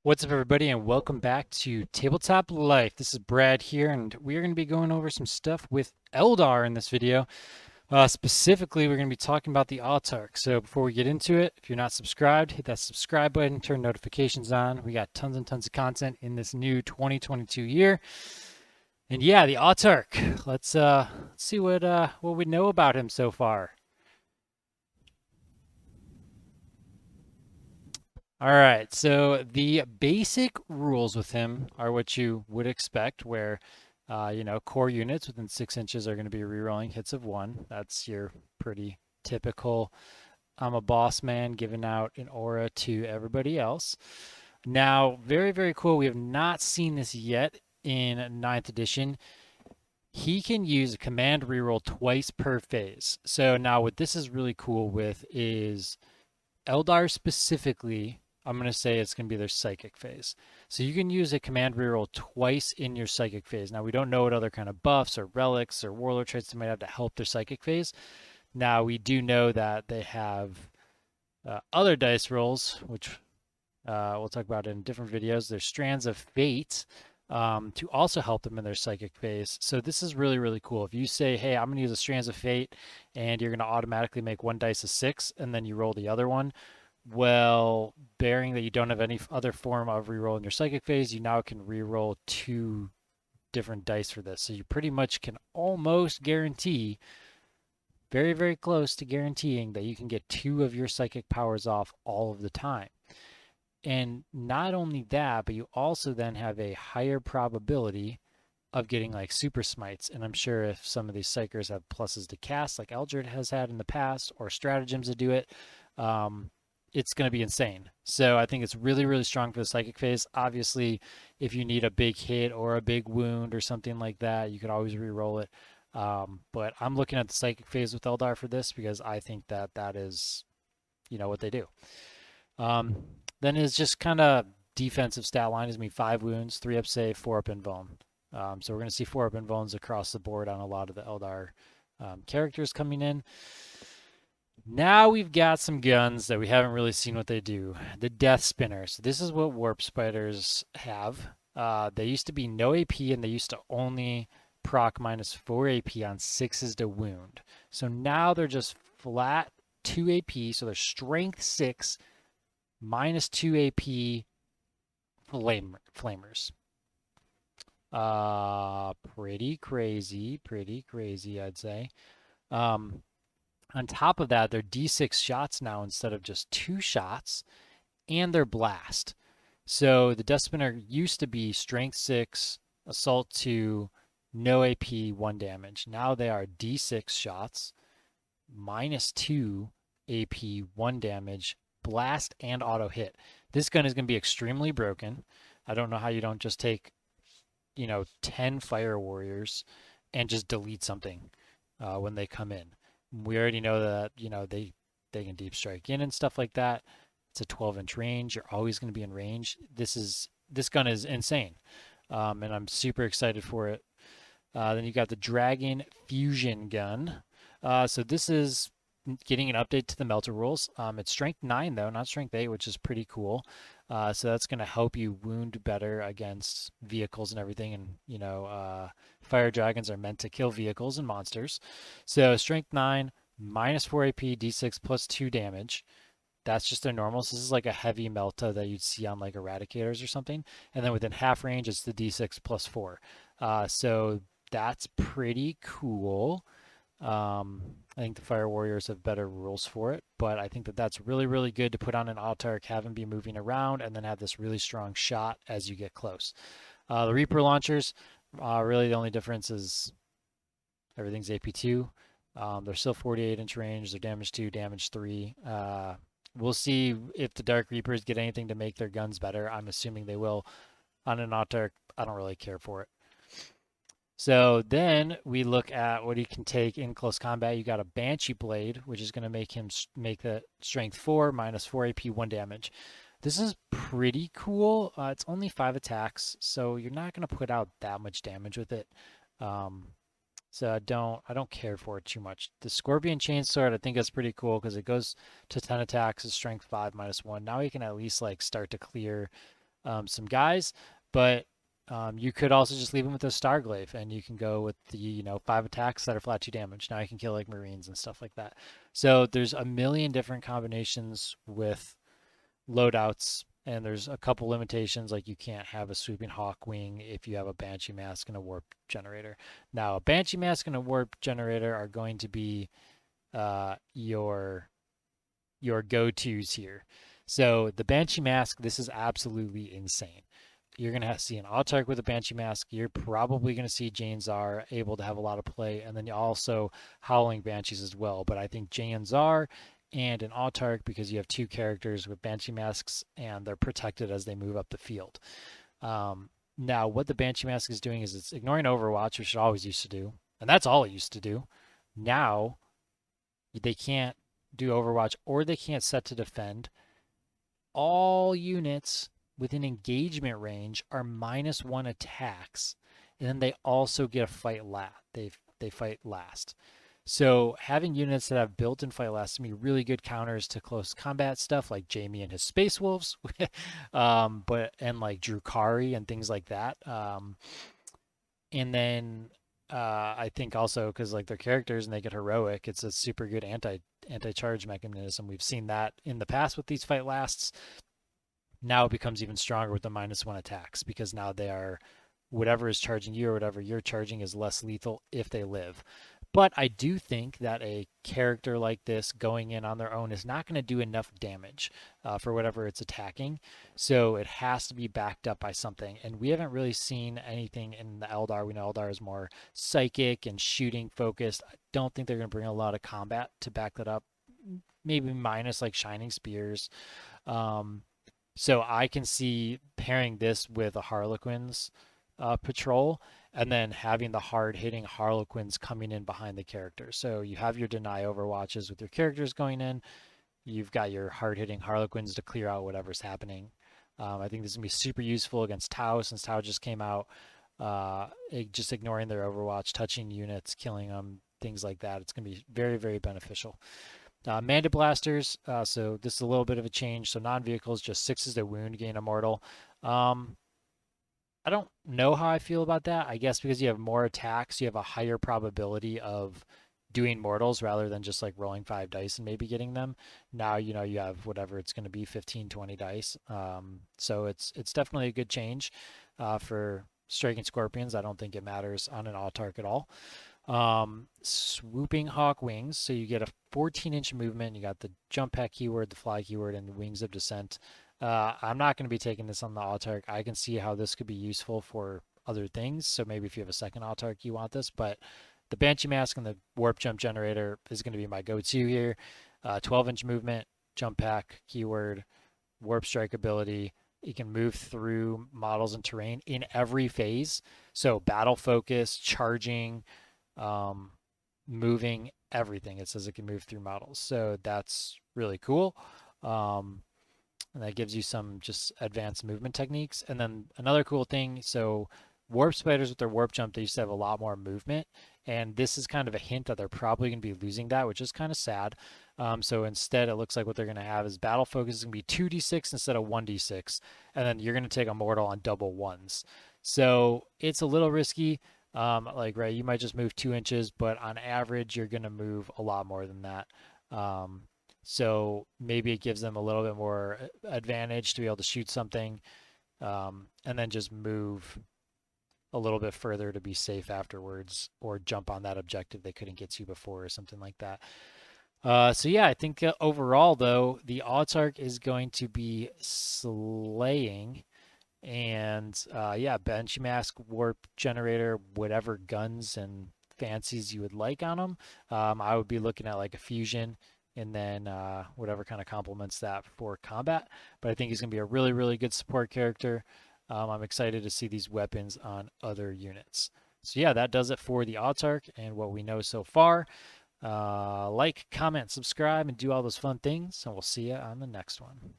What's up, everybody, and welcome back to Tabletop Life. This is Brad here, and we are going to be going over some stuff with Eldar in this video. Specifically, we're going to be talking about the Autarch. So before we get into it, if you're not subscribed, hit that subscribe button, turn notifications on. We got tons and tons of content in this new 2022 year. And yeah, the Autarch. Let's see what we know about him so far. All right, so the basic rules with him are what you would expect, where, core units within 6 inches are going to be rerolling hits of 1. That's your pretty typical, I'm a boss man giving out an aura to everybody else. Now, very, very cool. We have not seen this yet in 9th edition. He can use a command reroll twice per phase. So now what this is really cool with is Eldar specifically. I'm going to say it's going to be their psychic phase. So you can use a command reroll twice in your psychic phase. Now, we don't know what other kind of buffs or relics or warlord traits they might have to help their psychic phase. Now, we do know that they have other dice rolls, which we'll talk about in different videos. There's strands of fate to also help them in their psychic phase. So this is really, really cool. If you say, hey, I'm going to use a strands of fate, and you're going to automatically make one dice a 6, and then you roll the other one, well, bearing that you don't have any other form of reroll in your psychic phase, you now can reroll 2 different dice for this. So you pretty much can almost guarantee, very, very close to guaranteeing, that you can get 2 of your psychic powers off all of the time. And not only that, but you also then have a higher probability of getting like super smites. And I'm sure if some of these psychers have pluses to cast, like Eldred has had in the past, or stratagems to do it, it's going to be insane. So I think it's really, really strong for the psychic phase. Obviously, if you need a big hit or a big wound or something like that, you could always re-roll it. But I'm looking at the psychic phase with Eldar for this because I think that is, what they do. Then his just kind of defensive stat line is 5 wounds, 3 up save, 4 up invuln. So we're going to see 4 up invulns across the board on a lot of the Eldar characters coming in. Now we've got some guns that we haven't really seen what they do. The Death Spinners. This is what Warp Spiders have. They used to be no AP, and they used to only proc -4 AP on 6s to wound. So now they're just flat 2 AP, so they're strength 6, -2 AP flamers. Pretty crazy, I'd say. On top of that, they're D6 shots now instead of just 2 shots, and they're blast. So the Death Spinner used to be strength 6, assault 2, no AP, 1 damage. Now they are D6 shots, -2 AP, 1 damage, blast, and auto hit. This gun is going to be extremely broken. I don't know how you don't just take, 10 fire warriors and just delete something when they come in. We already know that, they can deep strike in and stuff like that. It's a 12-inch range. You're always going to be in range. This gun is insane, and I'm super excited for it. Then you got the Dragon Fusion gun. So this is getting an update to the melter rules. It's strength 9 though, not strength 8, which is pretty cool. So that's going to help you wound better against vehicles and everything. And fire dragons are meant to kill vehicles and monsters. So strength 9, -4 AP, D6 plus 2 damage. That's just their normal. So this is like a heavy melta that you'd see on like Eradicators or something. And then within half range, it's the D6 plus 4. So that's pretty cool. I think the Fire Warriors have better rules for it, but I think that that's really, really good to put on an Autarch, have him be moving around, and then have this really strong shot as you get close. The Reaper launchers, really the only difference is everything's AP2. They're still 48-inch range. They're damage 2, damage 3. We'll see if the Dark Reapers get anything to make their guns better. I'm assuming they will. On an Autarch, I don't really care for it. So then we look at what he can take in close combat. You got a Banshee Blade, which is going to make him make the strength 4, -4 AP, 1 damage. This is pretty cool. It's only 5 attacks, so you're not going to put out that much damage with it. So I don't care for it too much. The Scorpion Chainsword, I think is pretty cool because it goes to 10 attacks, is strength 5 -1. Now you can at least like start to clear some guys, but you could also just leave him with a Starglaive, and you can go with the 5 attacks that are flat 2 damage. Now you can kill like Marines and stuff like that. So there's a million different combinations with loadouts, and there's a couple limitations, like you can't have a Swooping Hawkwing if you have a Banshee Mask and a Warp Generator. Now a Banshee Mask and a Warp Generator are going to be your go-tos here. So the Banshee Mask, this is absolutely insane. You're going to see an Autarch with a Banshee Mask. You're probably going to see Jane Czar able to have a lot of play, and then also Howling Banshees as well. But I think Jane Czar and an Autarch, because you have two characters with Banshee Masks, and they're protected as they move up the field. Now, what the Banshee Mask is doing is it's ignoring Overwatch, which it always used to do, and that's all it used to do. Now, they can't do Overwatch, or they can't set to defend. All units within engagement range are -1 attacks, and then they also get a fight last. They fight last. So having units that have built-in fight last can be really good counters to close combat stuff like Jamie and his Space Wolves, and like Drukari and things like that. And then I think also because like their characters and they get heroic, it's a super good anti-charge mechanism. We've seen that in the past with these fight lasts. Now it becomes even stronger with the -1 attacks, because now they are, whatever is charging you or whatever you're charging is less lethal if they live. But I do think that a character like this going in on their own is not going to do enough damage for whatever it's attacking. So it has to be backed up by something. And we haven't really seen anything in the Eldar. We know Eldar is more psychic and shooting focused. I don't think they're going to bring a lot of combat to back that up. Maybe minus like Shining Spears. So I can see pairing this with a Harlequin's patrol, and then having the hard-hitting Harlequins coming in behind the characters. So you have your deny overwatches with your characters going in. You've got your hard-hitting Harlequins to clear out whatever's happening. I think this is going to be super useful against Tau, since Tau just came out. Just ignoring their overwatch, touching units, killing them, things like that. It's going to be very, very beneficial. Mandate Blasters, so this is a little bit of a change. So non-vehicles, just 6 is the wound, gain immortal. I don't know how I feel about that. I guess because you have more attacks, you have a higher probability of doing mortals rather than just like rolling 5 dice and maybe getting them. Now, you have whatever it's going to be, 15, 20 dice. So it's definitely a good change for striking scorpions. I don't think it matters on an Autarch at all. Swooping Hawk Wings, so you get a 14-inch movement. You got the jump pack keyword, the fly keyword, and the wings of descent. I'm not going to be taking this on the Autarch. I can see how this could be useful for other things. So maybe if you have a second Autarch, you want this. But the Banshee Mask and the Warp Jump Generator is going to be my go-to here. 12-inch movement, jump pack keyword, warp strike ability. You can move through models and terrain in every phase. So battle focus, charging, moving, everything. It says it can move through models. So that's really cool. And that gives you some just advanced movement techniques. And then another cool thing, so warp spiders with their warp jump, they used to have a lot more movement. And this is kind of a hint that they're probably going to be losing that, which is kind of sad. So instead, it looks like what they're going to have is battle focus is going to be 2d6 instead of 1d6. And then you're going to take a mortal on double ones. So it's a little risky. Right, you might just move 2 inches, but on average, you're going to move a lot more than that. So maybe it gives them a little bit more advantage to be able to shoot something, and then just move a little bit further to be safe afterwards, or jump on that objective they couldn't get to before or something like that. So yeah, I think overall though, the Autarch is going to be slaying. And yeah, Banshee Mask, Warp Generator, whatever guns and fancies you would like on them. I would be looking at like a fusion, and then whatever kind of complements that for combat. But I think he's going to be a really, really good support character. I'm excited to see these weapons on other units. So yeah, that does it for the Autarch and what we know so far. Like, comment, subscribe, and do all those fun things, and we'll see you on the next one.